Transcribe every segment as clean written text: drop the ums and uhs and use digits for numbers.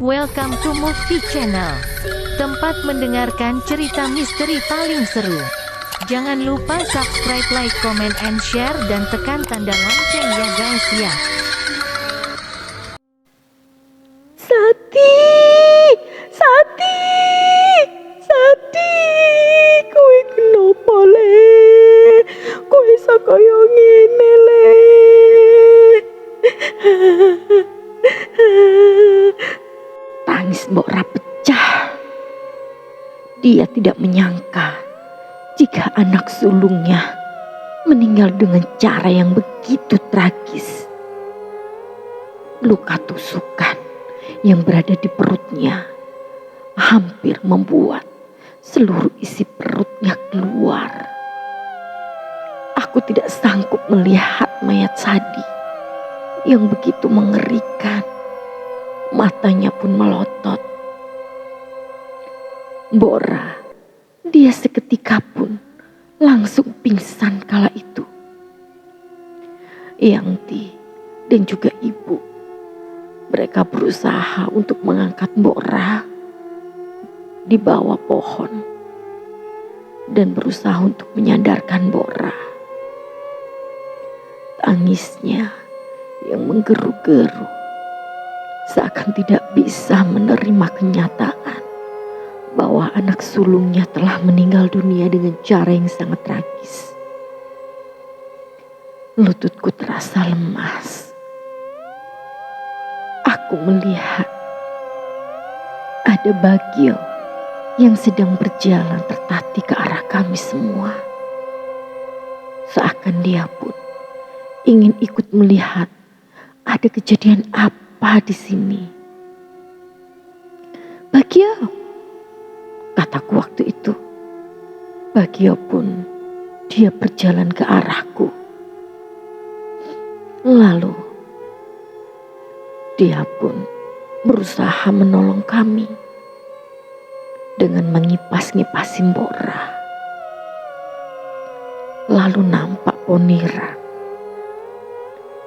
Welcome to Movie Channel, tempat mendengarkan cerita misteri paling seru. Jangan lupa subscribe, like, comment, and share, dan tekan tanda lonceng ya guys ya. Sati, Sati, kowe kenapa le? Kowe iso kaya ngene le? Tangis Mbok Ra pecah. Dia tidak menyangka jika anak sulungnya meninggal dengan cara yang begitu tragis. Luka tusukan yang berada di perutnya hampir membuat seluruh isi perutnya keluar. Aku tidak sanggup melihat mayat Sadi yang begitu mengerikan. Matanya pun melotot. Mbok Ra, dia seketika pun langsung pingsan kala itu. Yangti dan juga ibu, mereka berusaha untuk mengangkat Mbok Ra di bawah pohon dan berusaha untuk menyadarkan Mbok Ra. Tangisnya yang menggeru-geru seakan tidak bisa menerima kenyataan bahwa anak sulungnya telah meninggal dunia dengan cara yang sangat tragis. Lututku terasa lemas. Aku melihat ada Bagio yang sedang berjalan tertatih ke arah kami semua. Seakan dia pun ingin ikut melihat ada kejadian apa di sini. Bagio, kataku waktu itu. Bagio pun dia berjalan ke arahku. Lalu dia pun berusaha menolong kami dengan mengipas-ngipasi Mbok Ra. Lalu nampak Ponira.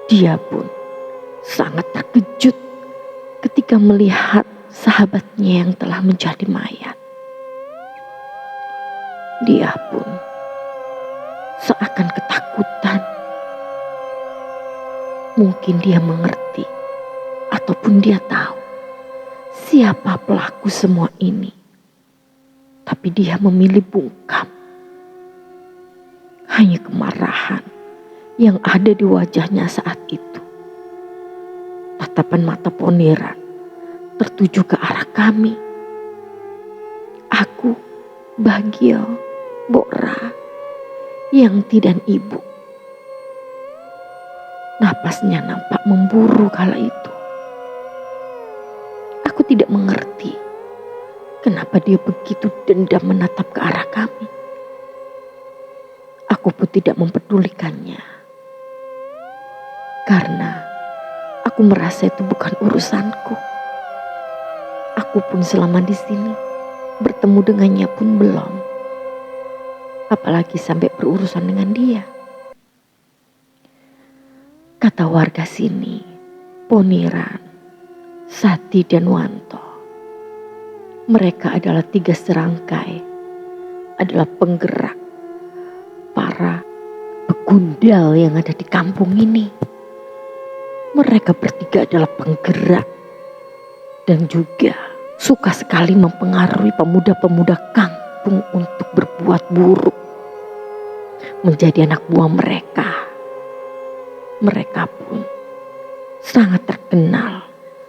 Dia pun sangat terkejut ketika melihat sahabatnya yang telah menjadi mayat. Dia pun seakan ketakutan. Mungkin dia mengerti ataupun dia tahu siapa pelaku semua ini. Tapi dia memilih bungkam. Hanya kemarahan yang ada di wajahnya saat itu. Tatapan mata Ponira tertuju ke arah kami. Aku, Bagio, Mbok Ra, Yangti dan ibu. Napasnya nampak memburu kala itu. Aku tidak mengerti kenapa dia begitu dendam menatap ke arah kami. Aku pun tidak mempedulikannya. Karena aku merasa itu bukan urusanku. Aku pun selama di sini bertemu dengannya pun belum. Apalagi sampai berurusan dengan dia. Kata warga sini, Poniran, Sati dan Wanto. Mereka adalah 3 serangkai, adalah penggerak para begundal yang ada di kampung ini. Mereka bertiga adalah penggerak dan juga suka sekali mempengaruhi pemuda-pemuda kampung untuk berbuat buruk menjadi anak buah mereka. Mereka pun sangat terkenal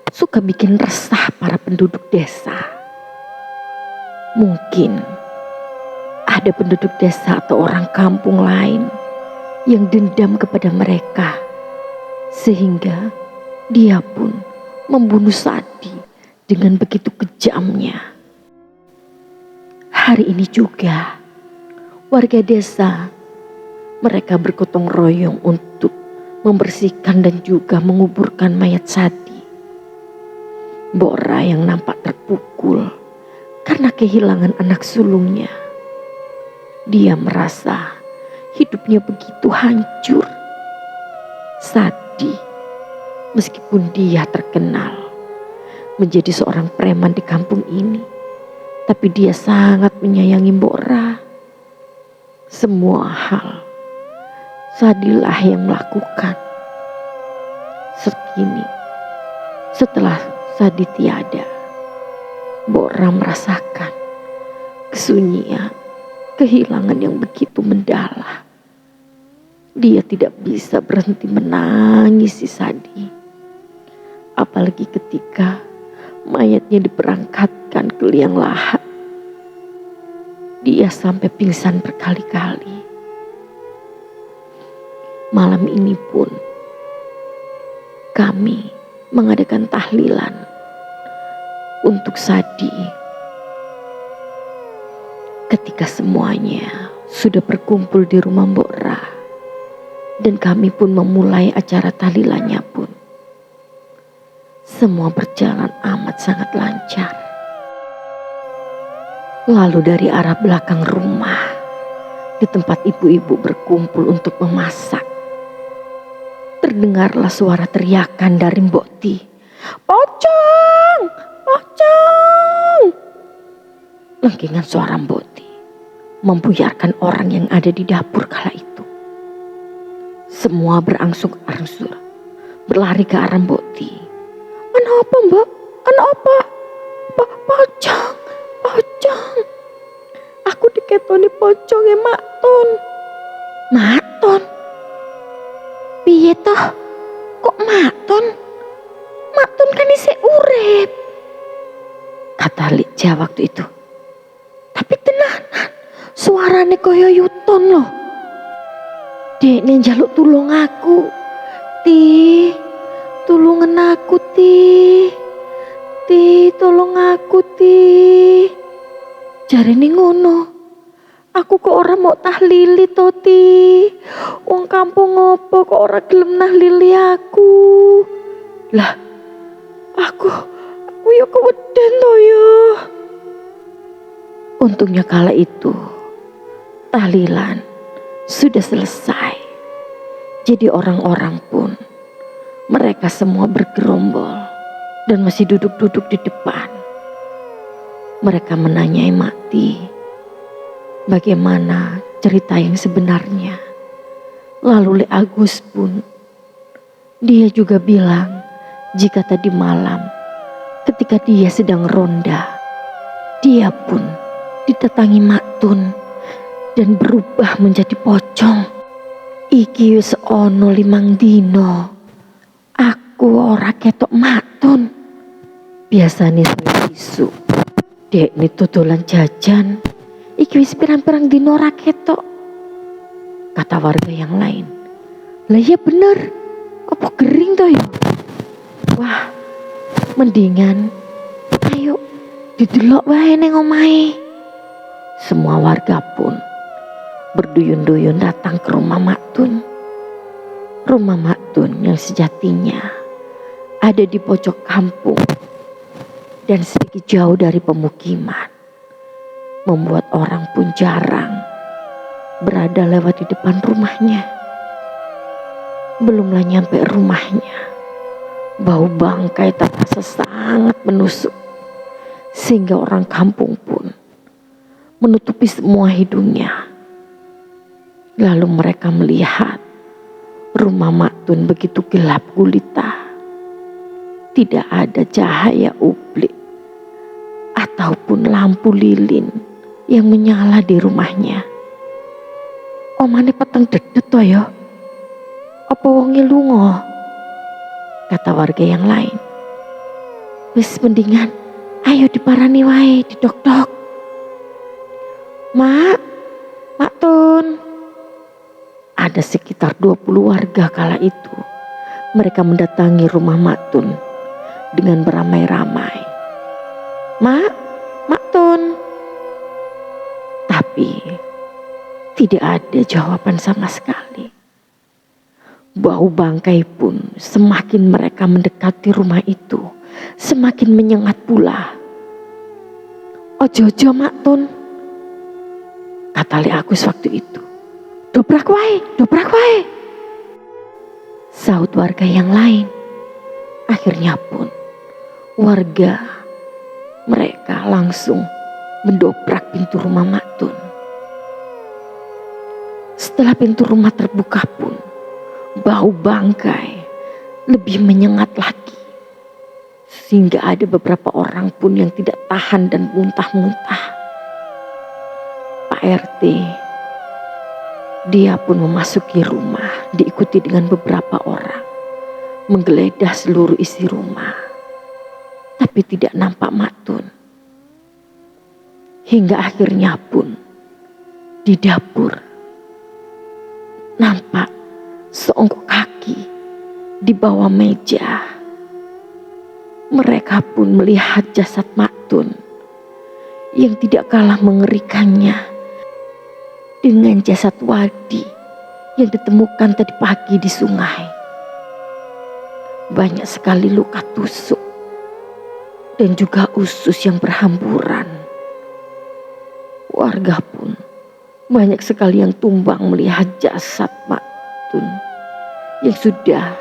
suka bikin resah para penduduk desa. Mungkin ada penduduk desa atau orang kampung lain yang dendam kepada mereka, sehingga dia pun membunuh Sadi dengan begitu kejamnya. Hari ini juga warga desa mereka bergotong royong untuk membersihkan dan juga menguburkan mayat Sadi. Mbok Ra yang nampak terpukul karena kehilangan anak sulungnya. Dia merasa hidupnya begitu hancur. Sadi, meskipun dia terkenal menjadi seorang preman di kampung ini. Tapi dia sangat menyayangi Mbok Ra. Semua hal Sadilah yang melakukan. Sekini, setelah Sadi tiada, Mbok Ra merasakan kesunyian, kehilangan yang begitu mendalam. Dia tidak bisa berhenti menangis si Sadi. Apalagi ketika mayatnya diberangkatkan ke liang lahat. Dia sampai pingsan berkali-kali. Malam ini pun kami mengadakan tahlilan untuk Sadi. Ketika semuanya sudah berkumpul di rumah Mbok Ra, dan kami pun memulai acara tahlilannya pun, semua berjalan amat sangat lancar. Lalu dari arah belakang rumah, di tempat ibu-ibu berkumpul untuk memasak, terdengarlah suara teriakan dari Mbok Ti. "Pocong! Pocong!" Lengkingan suara Mbok Ti membuyarkan orang yang ada di dapur kala itu. Semua berangsur-angsur berlari ke arah Mbok Ti. "Kenapa, Mbak? Kenapa?" Pocong! Pocong! Aku diketoni pocong ya, Maton." "Maton? Piye toh? Kok Maton? Maton kan isih urip," kata Likja waktu itu. "Tapi tenanan, suarane koyo yuton loh. Dekne njaluk tulung aku. Ti, tulungen aku Ti. Ti, tolong aku Ti." Jarene ngono. "Aku kok ora mau tahlili to Ti. Wong kampung ngopo kok ora gelem nahlili aku." "Lah, aku ya keweden to ya." Untungnya kala itu tahlilan sudah selesai. Jadi orang-orang pun, mereka semua bergerombol dan masih duduk-duduk di depan. Mereka menanyai Mak Ti bagaimana cerita yang sebenarnya. Lalu Le Agus pun, dia juga bilang jika tadi malam ketika dia sedang ronda, dia pun didatangi Maktun dan berubah menjadi pocong. "Iki wis ono 5 dino, aku ora ketok Maktun. Biasane saya isu, dekne dodolan jajan. Iki wis pirang-pirang dino ora ketok," kata warga yang lain. "Lah iya bener, apa gering toh ya? Wah, mendingan ayo didelok wae ning omahe." Semua warga pun berduyun-duyun datang ke rumah Maktun. Rumah Maktun yang sejatinya ada di pojok kampung dan sedikit jauh dari pemukiman, membuat orang pun jarang berada lewat di depan rumahnya. Belumlah nyampe rumahnya, bau bangkai terasa sangat menusuk, sehingga orang kampung pun menutupi semua hidungnya. Lalu mereka melihat rumah Maktun begitu gelap gulita. Tidak ada cahaya ublik ataupun lampu lilin yang menyala di rumahnya. "Omane peteng dedet to ya? Apa wonge lunga?" kata warga yang lain. "Wis mendingan ayo diparani wae, didok-dok." "Mak, Maktun." Ada sekitar 20 warga kala itu. Mereka mendatangi rumah Maktun dengan beramai-ramai. "Mak, Maktun." Tapi tidak ada jawaban sama sekali. Bau bangkai pun semakin mereka mendekati rumah itu, semakin menyengat pula. "Ojo-ojo Maktun," kata Le Agus waktu itu. Dobrak wae," saut warga yang lain. Akhirnya pun Warga mereka langsung mendobrak pintu rumah Maktun. Setelah pintu rumah terbuka pun, bau bangkai lebih menyengat lagi. Sehingga ada beberapa orang pun yang tidak tahan dan muntah-muntah. Pak RT, dia pun memasuki rumah diikuti dengan beberapa orang. Menggeledah seluruh isi rumah. Tapi tidak nampak Maktun. Hingga akhirnya pun di dapur nampak seonggok kaki di bawah meja. Mereka pun melihat jasad Maktun yang tidak kalah mengerikannya dengan jasad Wadi yang ditemukan tadi pagi di sungai. Banyak sekali luka tusuk dan juga usus yang berhamburan. Warga pun banyak sekali yang tumbang melihat jasad Maktun yang sudah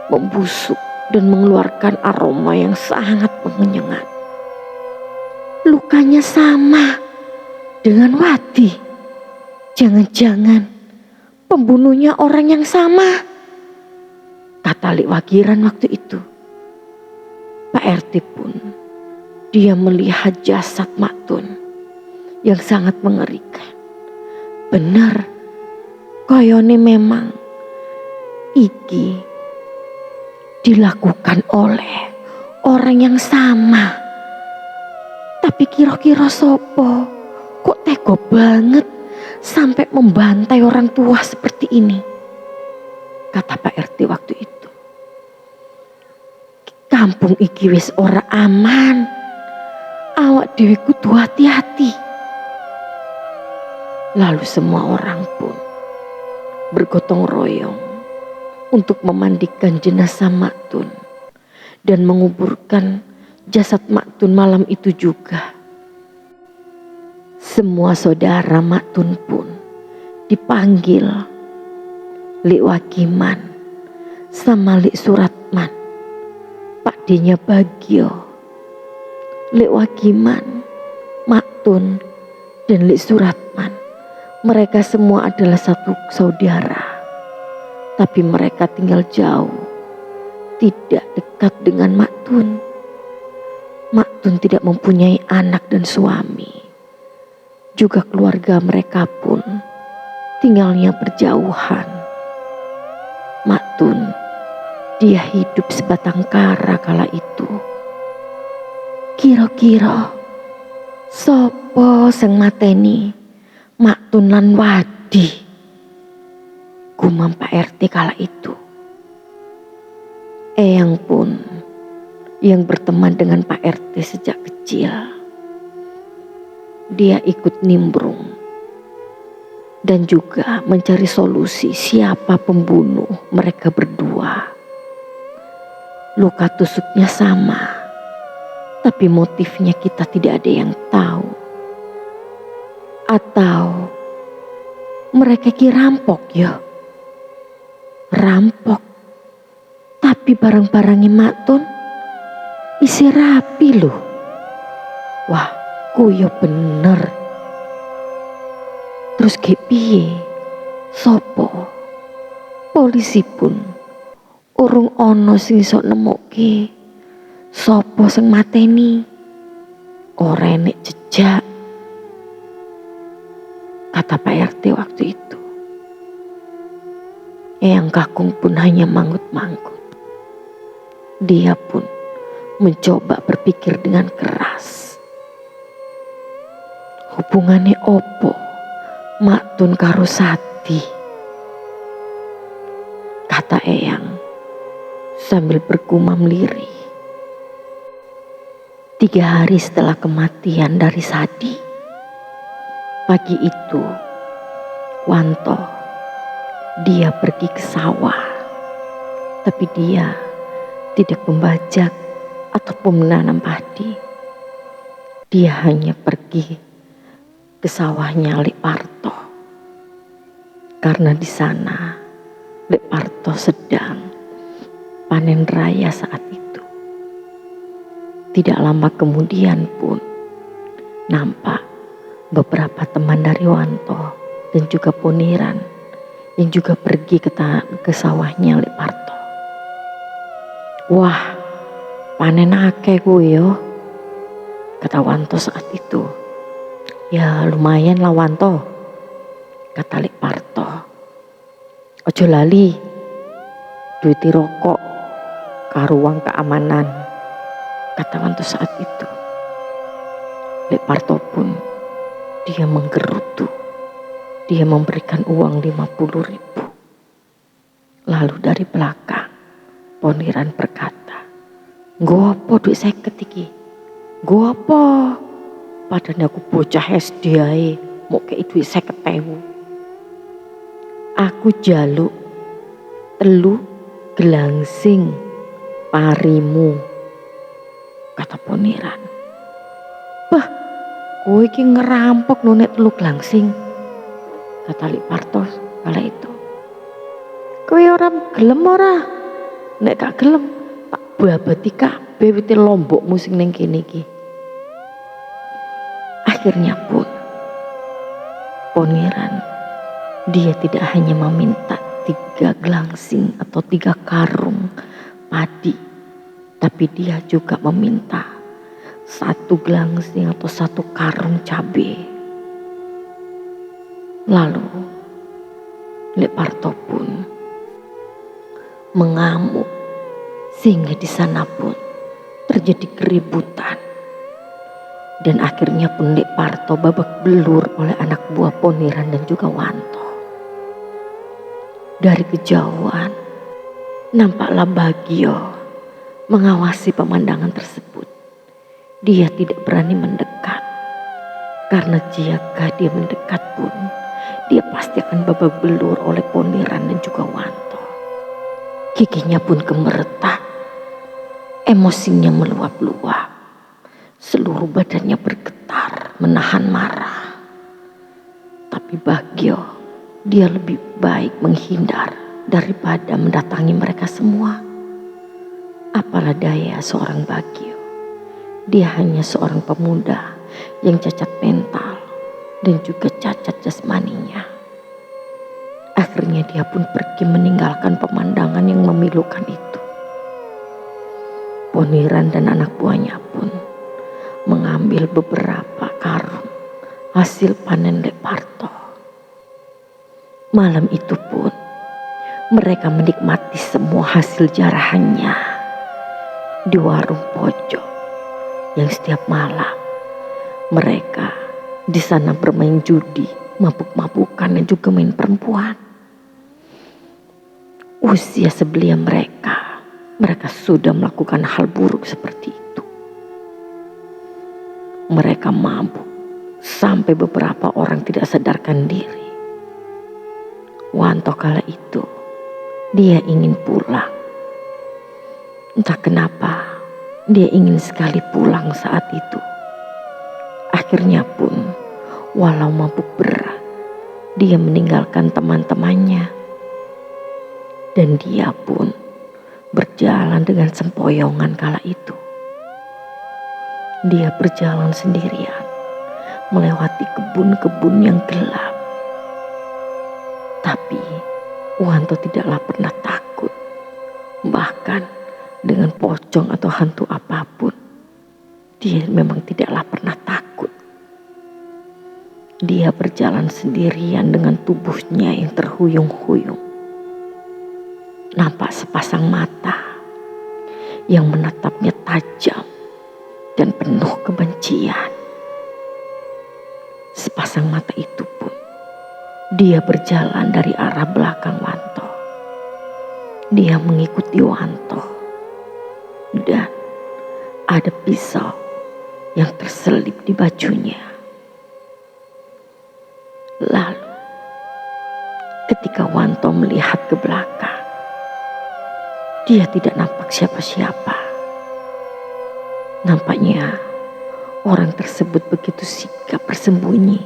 membusuk dan mengeluarkan aroma yang sangat menyengat. Lukanya sama dengan Wati. Jangan-jangan pembunuhnya orang yang sama, kata Lik Wagiran waktu itu. Pak RT pun dia melihat jasad Maktun yang sangat mengerikan. Benar, koyone memang iki dilakukan oleh orang yang sama. Tapi kira-kira sopo kok tega banget sampai membantai orang tua seperti ini, kata Pak RT waktu itu. Kampung iki wis ora aman. Awak dhewe kudu hati-hati. Lalu semua orang pun bergotong royong untuk memandikan jenazah Maktun dan menguburkan jasad Maktun malam itu juga. Semua saudara Maktun pun dipanggil. Lik Wagiman sama Lik Suratman, Pak D-nya Bagio, Lik Wagiman, Maktun, dan Lik Suratman. Mereka semua adalah satu saudara. Tapi mereka tinggal jauh, tidak dekat dengan Maktun. Maktun tidak mempunyai anak dan suami. Juga keluarga mereka pun tinggalnya berjauhan. Maktun, dia hidup sebatang kara kala itu. Kira-kira sopo sing mateni Maktun lan Wadi? Gumam Pak RT kala itu. Eyang pun yang berteman dengan Pak RT sejak kecil. Dia ikut nimbrung dan juga mencari solusi siapa pembunuh mereka berdua. Luka tusuknya sama, tapi motifnya kita tidak ada yang tahu. Atau mereka rampok ya? Rampok, tapi barang-barangnya Maktun isi rapi loh. Wah, kuyo bener. Terus piye? Sopo? Polisi pun urung ono sing iso nemokke sopo sing mateni. Ora enek jejak, kata Pak RT waktu itu. Eyang Kakung pun hanya manggut-manggut. Dia pun mencoba berpikir dengan keras. Hubungannya opo Maktun karo Sati, kata Eyang sambil bergumam lirih. 3 hari setelah kematian dari Sadi, pagi itu Wanto dia pergi ke sawah, tapi dia tidak membajak ataupun menanam padi. Dia hanya pergi ke sawahnya Lik Parto, karena di sana Lik Parto sedang panen raya saat itu. Tidak lama kemudian pun nampak beberapa teman dari Wanto dan juga Poniran yang juga pergi ke sawahnya Lek Parto. Wah, panen akeh kuwi yo, kata Wanto saat itu. Ya lumayan lah Wanto, kata Lek Parto. Ojo lali, duiti rokok karo uang keamanan, kata Wanto saat itu. Lek Parto pun dia menggerutu. Dia memberikan uang 50.000. Lalu dari belakang Poniran berkata, "Nggo duit 50 iki? Nggo apa? Padahal aku bocah SD ae, mau kei duit 50.000. Aku jaluk telu gelangsing parimu," kata Poniran. "Bah, kowe iki ngerampok no nek telu gelangsing," kata Lek Parto kala itu. "Kowe ora gelem ora? Nek gak gelem tak babati kabeh wite lombokmu sing ning kene iki." Akhirnya pun Poniran dia tidak hanya meminta 3 gelangsing atau 3 karung padi, tapi dia juga meminta 1 gelangsing atau 1 karung cabai. Lalu Lek Parto pun mengamuk sehingga di sana pun terjadi keributan. Dan akhirnya pun Lek Parto babak belur oleh anak buah Poniran dan juga Wanto. Dari kejauhan nampaklah Bagio mengawasi pemandangan tersebut. Dia tidak berani mendekat, karena jika dia mendekat pun dia pasti akan babak belur oleh Poniran dan juga Wanto. Giginya pun gemeretak, emosinya meluap-luap, seluruh badannya bergetar menahan marah. Tapi Bagio, dia lebih baik menghindar daripada mendatangi mereka semua. Apalah daya seorang Bagio, dia hanya seorang pemuda yang cacat mental dan juga cacat jasmaninya. Akhirnya dia pun pergi meninggalkan pemandangan yang memilukan itu. Poniran dan anak buahnya pun mengambil beberapa karung hasil panen Lek Parto. Malam itu pun mereka menikmati semua hasil jarahannya di warung pojok yang setiap malam mereka di sana bermain judi, mabuk-mabukan dan juga main perempuan. Usia sebelia mereka sudah melakukan hal buruk seperti itu. Mereka mabuk sampai beberapa orang tidak sadarkan diri. Wanto kala itu dia ingin pulang. Entah kenapa dia ingin sekali pulang saat itu. Akhirnya pun walau mabuk berat, dia meninggalkan teman-temannya. Dan dia pun berjalan dengan sempoyongan kala itu. Dia berjalan sendirian melewati kebun-kebun yang gelap. Tapi Wanto tidaklah pernah takut. Bahkan dengan pocong atau hantu apapun, dia memang tidaklah pernah takut. Dia berjalan sendirian dengan tubuhnya yang terhuyung-huyung. Nampak sepasang mata yang menatapnya tajam dan penuh kebencian. Sepasang mata itu pun dia berjalan dari arah belakang Wanto. Dia mengikuti Wanto dan ada pisau yang terselip di bajunya. Lalu ketika Wanto melihat ke belakang, dia tidak nampak siapa-siapa. Nampaknya orang tersebut begitu sigap bersembunyi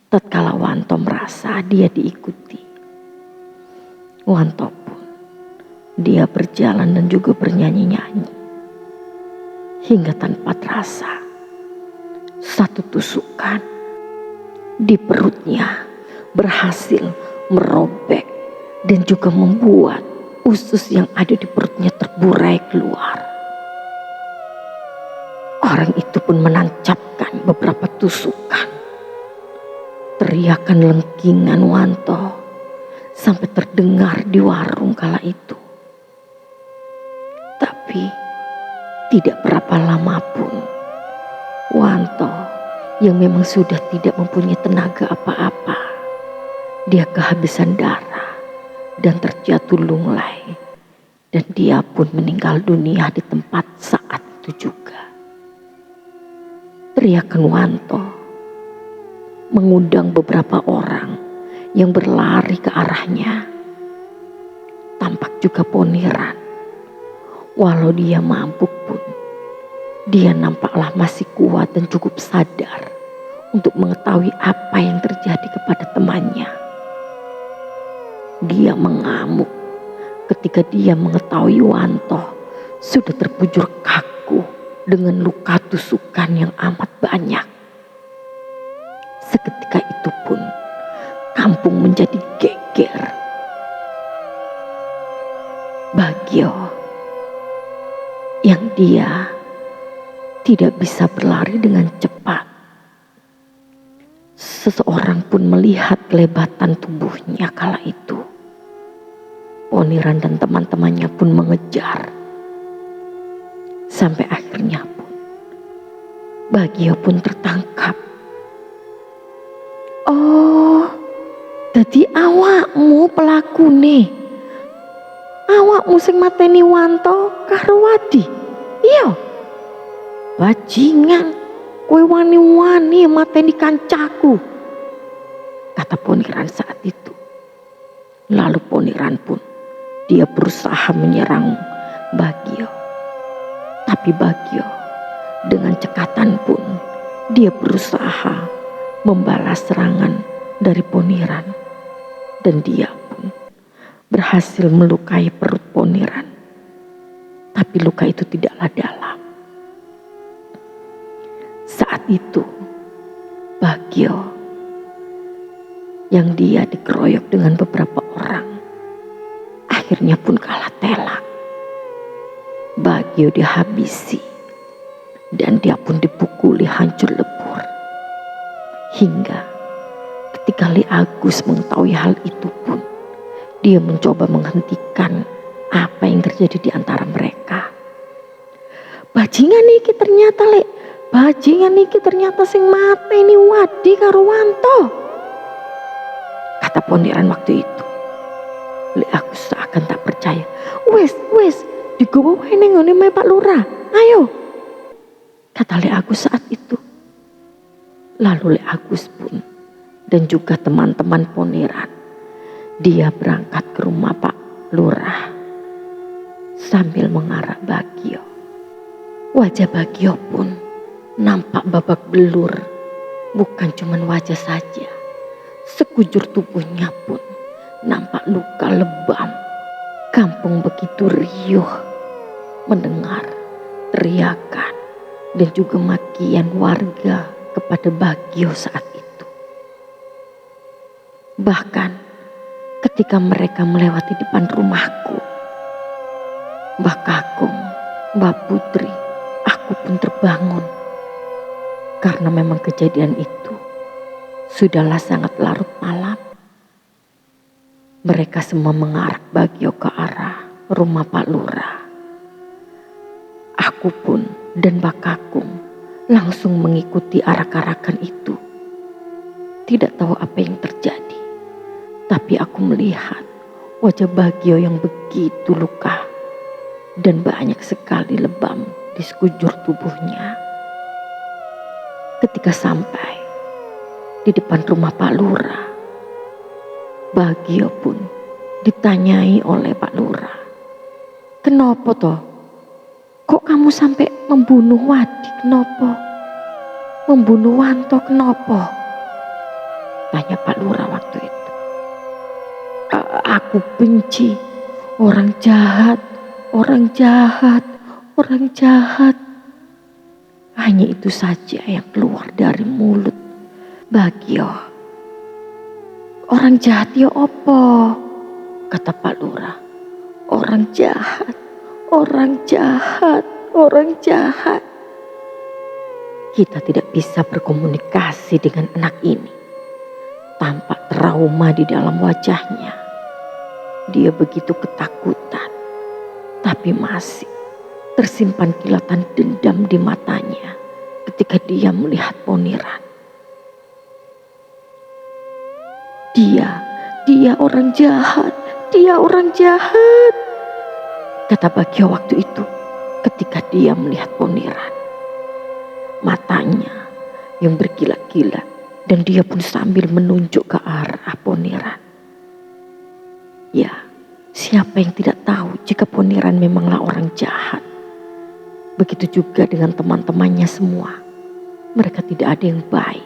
tatkala Wanto merasa dia diikuti. Wanto pun dia berjalan dan juga bernyanyi-nyanyi. hingga tanpa terasa satu tusukan di perutnya berhasil merobek dan juga membuat usus yang ada di perutnya terburai keluar. Orang itu pun menancapkan beberapa tusukan. Teriakan lengkingan Wanto sampai terdengar di warung kala itu. Tapi tidak berapa lama pun Wanto yang memang sudah tidak mempunyai tenaga apa-apa, dia kehabisan darah dan terjatuh lunglai, dan dia pun meninggal dunia di tempat saat itu juga. Teriakan Wanto mengundang beberapa orang yang berlari ke arahnya. Tampak juga Poniran. Walau dia mabuk pun, dia nampaklah masih kuat dan cukup sadar untuk mengetahui apa yang terjadi kepada temannya. Dia mengamuk ketika dia mengetahui Wanto sudah terbujur kaku dengan luka tusukan yang amat banyak. Seketika itu pun kampung menjadi geger. Bagio yang dia tidak bisa berlari dengan cepat. Seseorang pun melihat kelebatan tubuhnya kala itu. Poniran dan teman-temannya pun mengejar. Sampai akhirnya pun Bagio pun tertangkap. Oh, dadi awakmu pelaku nih. Awakmu sing mateni Wanto karo Wadi. Iya. Bajingan, kowe wani-wani mateni kancaku, kata Poniran saat itu. Lalu Poniran pun dia berusaha menyerang Bagio. Tapi Bagio dengan cekatan pun dia berusaha membalas serangan dari Poniran. Dan dia pun berhasil melukai perut Poniran. Tapi luka itu tidaklah dalam. Saat itu Bagio yang dia dikeroyok dengan beberapa orang akhirnya pun kalah telak. Bagio dihabisi dan dia pun dipukuli hancur lebur. Hingga ketika Li Agus mengetahui hal itu pun dia mencoba menghentikan apa yang terjadi di antara mereka. Bajingan iki ternyata Bajingan iki ternyata sing mateni Wadi karo Wanto, kata Poniran waktu itu. Li Agus seakan tak percaya. Wes, digowo wae ning ngene Pak Lurah. Ayo, kata Li Agus saat itu. Lalu Li Agus pun dan juga teman-teman Poniran, dia berangkat ke rumah Pak Lurah sambil mengarah Bagio. Wajah Bagio pun nampak babak belur. Bukan cuma wajah saja, sekujur tubuhnya pun nampak luka lebam. Kampung begitu riuh mendengar teriakan dan juga makian warga kepada Bagio saat itu. Bahkan ketika mereka melewati depan rumahku, Mbak Kakung, Mbak Putri, aku pun terbangun. Karena memang kejadian itu sudahlah sangat larut malam. Mereka semua mengarak Bagio ke arah rumah Pak Lurah. Aku pun dan Mbak Kakung langsung mengikuti arak-arakan itu. Tidak tahu apa yang terjadi, tapi aku melihat wajah Bagio yang begitu luka dan banyak sekali lebam di sekujur tubuhnya. Ketika sampai di depan rumah Pak Lurah, Bagio pun ditanyai oleh Pak Lurah. Kenapa toh? Kok kamu sampai membunuh Wadi? Kenapa? Membunuh Wanto kenapa? Tanya Pak Lurah waktu itu. Aku benci orang jahat, orang jahat, orang jahat, Hanya itu saja yang keluar dari mulut Bagio. "Orang jahat ya opo?" kata Pak Lurah. "Orang jahat, orang jahat, orang jahat." Kita tidak bisa berkomunikasi dengan anak ini. Tampak trauma di dalam wajahnya. Dia begitu ketakutan, tapi masih tersimpan kilatan dendam di matanya ketika dia melihat Poniran. Dia orang jahat, dia orang jahat, kata Bagio waktu itu ketika dia melihat Poniran. Matanya yang berkilat-kilat dan dia pun sambil menunjuk ke arah Poniran. Ya, siapa yang tidak tahu jika Poniran memanglah orang jahat. Begitu juga dengan teman-temannya semua. Mereka tidak ada yang baik.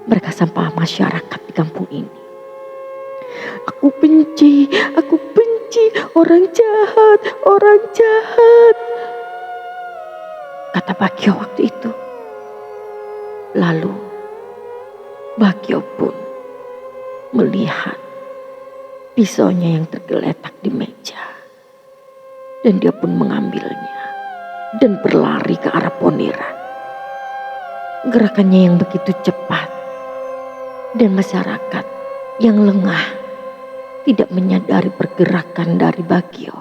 Mereka sampah masyarakat di kampung ini. Aku benci orang jahat, orang jahat, kata Bagio waktu itu. Lalu Bagio pun melihat pisaunya yang tergeletak di meja. Dan dia pun mengambilnya dan berlari ke arah Poniran. Gerakannya yang begitu cepat dan masyarakat yang lengah tidak menyadari pergerakan dari Bagio.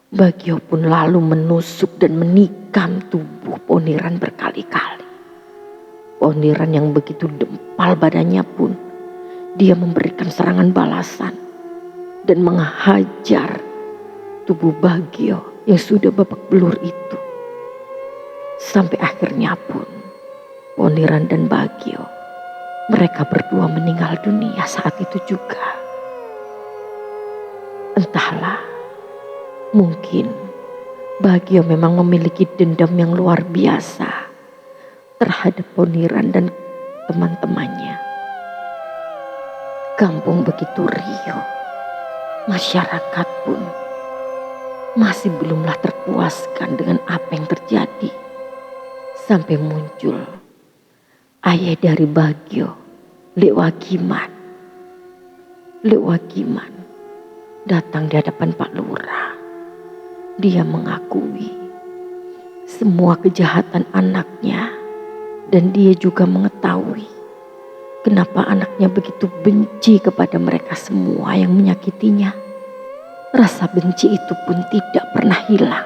Bagio pun lalu menusuk dan menikam tubuh Poniran berkali-kali. Poniran yang begitu dempal badannya pun dia memberikan serangan balasan dan menghajar tubuh Bagio yang sudah babak belur itu. Sampai akhirnya pun Poniran dan Bagio, mereka berdua meninggal dunia saat itu juga. Entahlah, mungkin Bagio memang memiliki dendam yang luar biasa terhadap Poniran dan teman-temannya. Kampung begitu riuh, masyarakat pun masih belumlah terpuaskan dengan apa yang terjadi. Sampai muncul ayah dari Bagio, Lek Wagiman. Lek Wagiman datang di hadapan Pak Lurah. Dia mengakui semua kejahatan anaknya dan dia juga mengetahui kenapa anaknya begitu benci kepada mereka semua yang menyakitinya. Rasa benci itu pun tidak pernah hilang.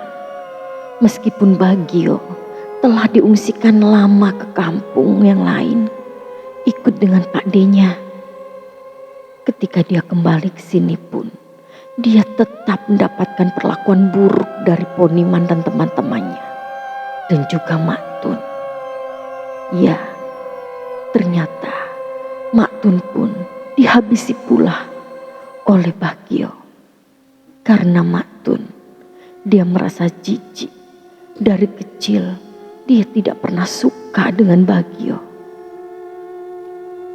Meskipun Bagio telah diungsikan lama ke kampung yang lain, ikut dengan Pak D-nya. Ketika dia kembali ke sini pun, dia tetap mendapatkan perlakuan buruk dari Poniman dan teman-temannya. Dan juga Mak Tun. Ya, ternyata Mak Tun pun dihabisi pula oleh Bagio. Karena Mak Tun, dia merasa jijik. Dari kecil, dia tidak pernah suka dengan Bagio.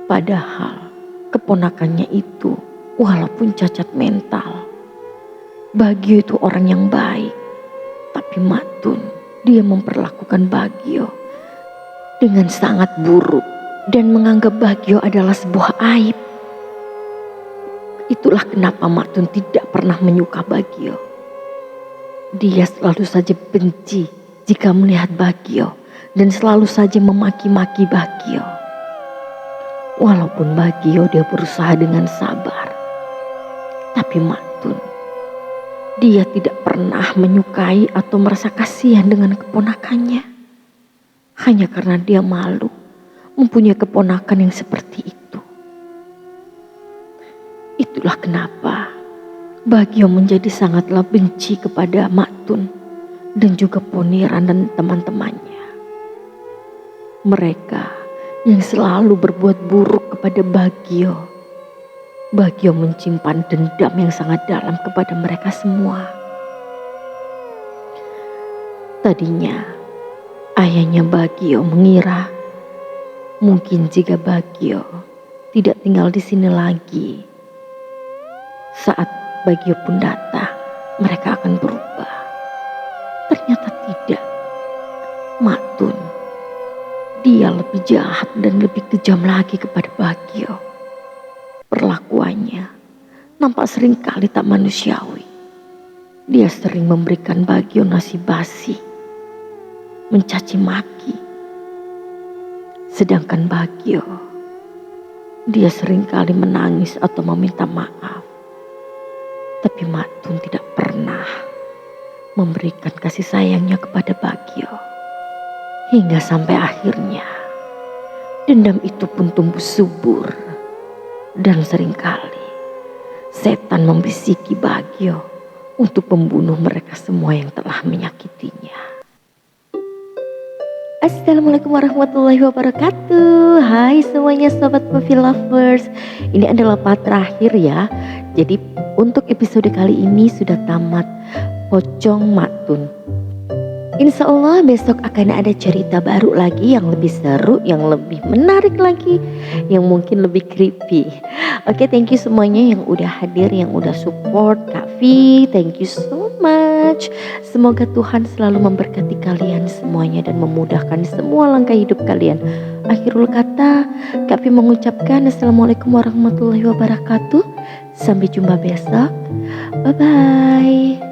Padahal keponakannya itu walaupun cacat mental, Bagio itu orang yang baik. Tapi Mak Tun, dia memperlakukan Bagio dengan sangat buruk dan menganggap Bagio adalah sebuah aib. Itulah kenapa Mak Tun tidak pernah menyuka Bagio. Dia selalu saja benci jika melihat Bagio dan selalu saja memaki-maki Bagio. Walaupun Bagio dia berusaha dengan sabar, tapi Mak Tun, dia tidak pernah menyukai atau merasa kasihan dengan keponakannya. Hanya karena dia malu mempunyai keponakan yang seperti itu. Itulah kenapa Bagio menjadi sangatlah benci kepada Mak Tun dan juga Poniran dan teman-temannya. Mereka yang selalu berbuat buruk kepada Bagio. Bagio menyimpan dendam yang sangat dalam kepada mereka semua. Tadinya ayahnya Bagio mengira mungkin jika Bagio tidak tinggal di sini lagi, saat Bagio pun datang, mereka akan berubah. Ternyata tidak. Mak Tun dia lebih jahat dan lebih kejam lagi kepada Bagio. Perlakuannya nampak seringkali tak manusiawi. Dia sering memberikan Bagio nasi basi, mencaci maki. Sedangkan Bagio, dia seringkali menangis atau meminta maaf. Tapi Matun tidak pernah memberikan kasih sayangnya kepada Bagio. Hingga sampai akhirnya dendam itu pun tumbuh subur. Dan seringkali setan membisiki Bagio untuk membunuh mereka semua yang telah menyakitinya. Assalamualaikum warahmatullahi wabarakatuh. Hai semuanya sobat movie lovers. Ini adalah part terakhir ya. Jadi untuk episode kali ini sudah tamat Pocong Matun. Insya Allah besok akan ada cerita baru lagi yang lebih seru, yang lebih menarik lagi, yang mungkin lebih creepy. Oke, thank you semuanya yang udah hadir, yang udah support Kak Vi. Thank you so much. Semoga Tuhan selalu memberkati kalian semuanya dan memudahkan semua langkah hidup kalian. Akhirul kata, Kak Vi mengucapkan Assalamualaikum warahmatullahi wabarakatuh. Sampai jumpa besok. Bye-bye.